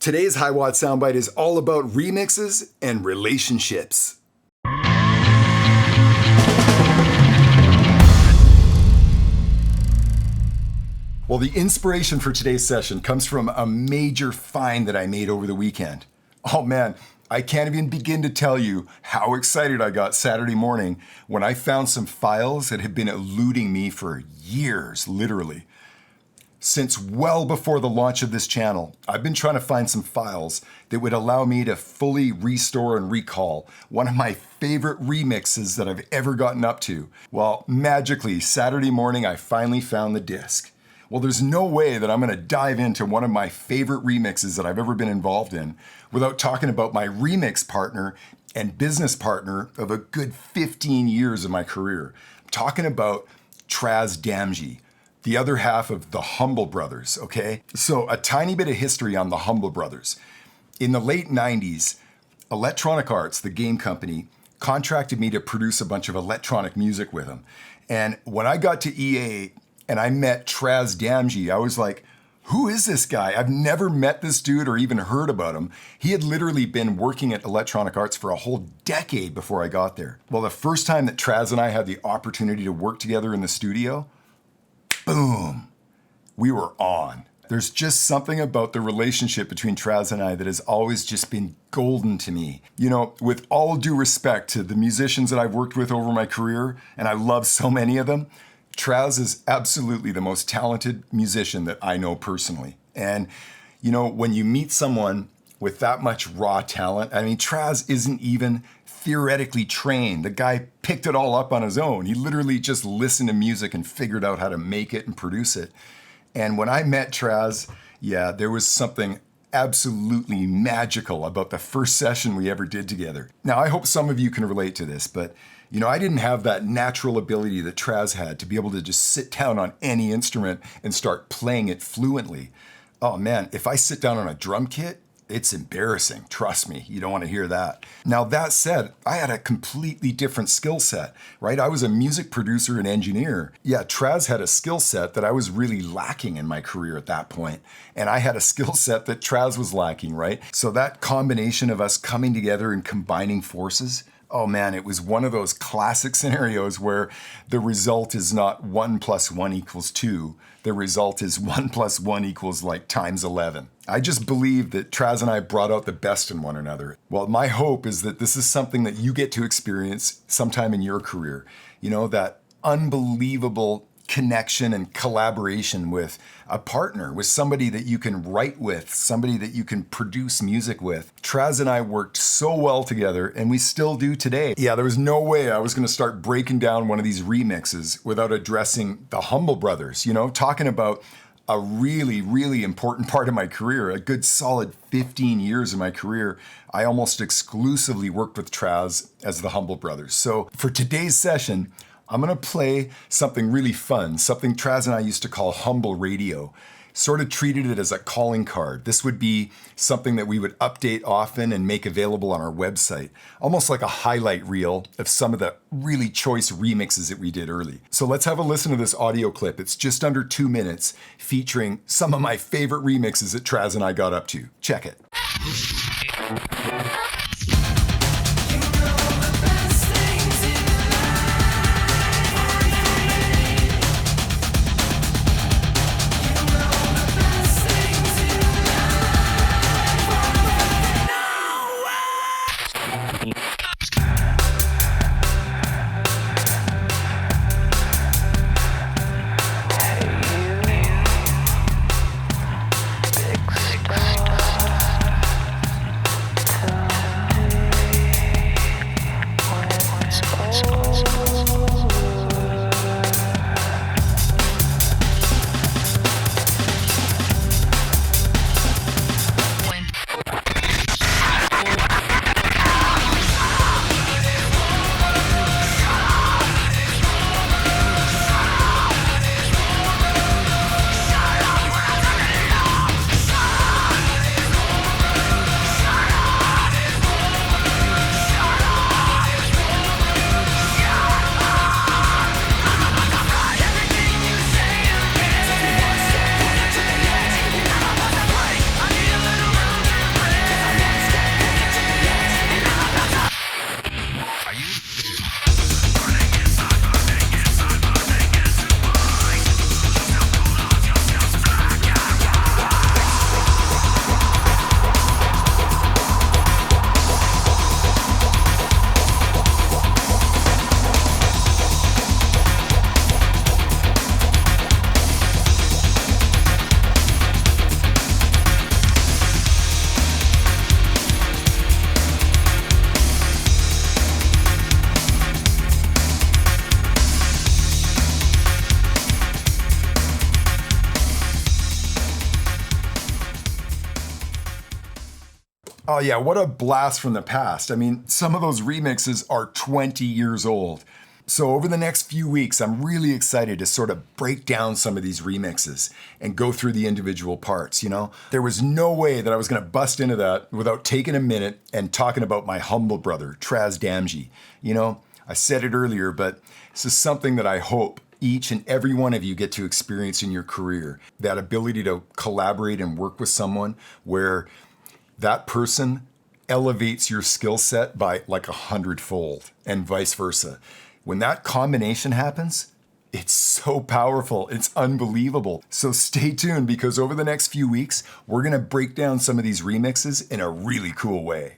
Today's Hiwatt Soundbite is all about remixes and relationships. Well, the inspiration for today's session comes from a major find that I made over the weekend. Oh man, I can't even begin to tell you how excited I got Saturday morning when I found some files that had been eluding me for years, literally. Since well before the launch of this channel, I've been trying to find some files that would allow me to fully restore and recall one of my favorite remixes that I've ever gotten up to. Well, magically, Saturday morning, I finally found the disc. Well, there's no way that I'm gonna dive into one of my favorite remixes that I've ever been involved in without talking about my remix partner and business partner of a good 15 years of my career. I'm talking about Traz Damji, the other half of the Humble Brothers, okay? So a tiny bit of history on the Humble Brothers. In the late 90s, Electronic Arts, the game company, contracted me to produce a bunch of electronic music with them. And when I got to EA, and I met Traz Damji, I was like, who is this guy? I've never met this dude or even heard about him. He had literally been working at Electronic Arts for a whole decade before I got there. Well, the first time that Traz and I had the opportunity to work together in the studio, boom, we were on. There's just something about the relationship between Traz and I that has always just been golden to me. You know, with all due respect to the musicians that I've worked with over my career, and I love so many of them, Traz is absolutely the most talented musician that I know personally. And, you know, when you meet someone with that much raw talent, I mean, Traz isn't even theoretically trained. The guy picked it all up on his own. He literally just listened to music and figured out how to make it and produce it. And when I met Traz, yeah, there was something absolutely magical about the first session we ever did together. Now, I hope some of you can relate to this, but you know, I didn't have that natural ability that Traz had to be able to just sit down on any instrument and start playing it fluently. Oh man, if I sit down on a drum kit, it's embarrassing. Trust me, you don't want to hear that. Now that said, I had a completely different skill set, right? I was a music producer and engineer. Yeah, Traz had a skill set that I was really lacking in my career at that point. And I had a skill set that Traz was lacking, right? So that combination of us coming together and combining forces, oh man, it was one of those classic scenarios where the result is not 1 + 1 = 2. The result is 1 + 1 = like times 11. I just believe that Traz and I brought out the best in one another. Well, my hope is that this is something that you get to experience sometime in your career. You know, that unbelievable connection and collaboration with a partner, with somebody that you can write with, somebody that you can produce music with. Traz and I worked so well together, and we still do today. Yeah, there was no way I was gonna start breaking down one of these remixes without addressing the Humble Brothers, you know, talking about a really, really important part of my career, a good solid 15 years of my career. I almost exclusively worked with Traz as the Humble Brothers. So for today's session, I'm gonna play something really fun, something Traz and I used to call Humble Radio. Sort of treated it as a calling card. This would be something that we would update often and make available on our website. Almost like a highlight reel of some of the really choice remixes that we did early. So let's have a listen to this audio clip. It's just under 2 minutes, featuring some of my favorite remixes that Traz and I got up to. Check it. Oh, yeah, what a blast from the past. I mean, some of those remixes are 20 years old. So, over the next few weeks, I'm really excited to sort of break down some of these remixes and go through the individual parts. There was no way that I was going to bust into that without taking a minute and talking about my humble brother, Traz Damji. I said it earlier, but this is something that I hope each and every one of you get to experience in your career. That ability to collaborate and work with someone where that person elevates your skill set by like 100-fold and vice versa. When that combination happens, it's so powerful. It's unbelievable. So stay tuned because over the next few weeks, we're going to break down some of these remixes in a really cool way.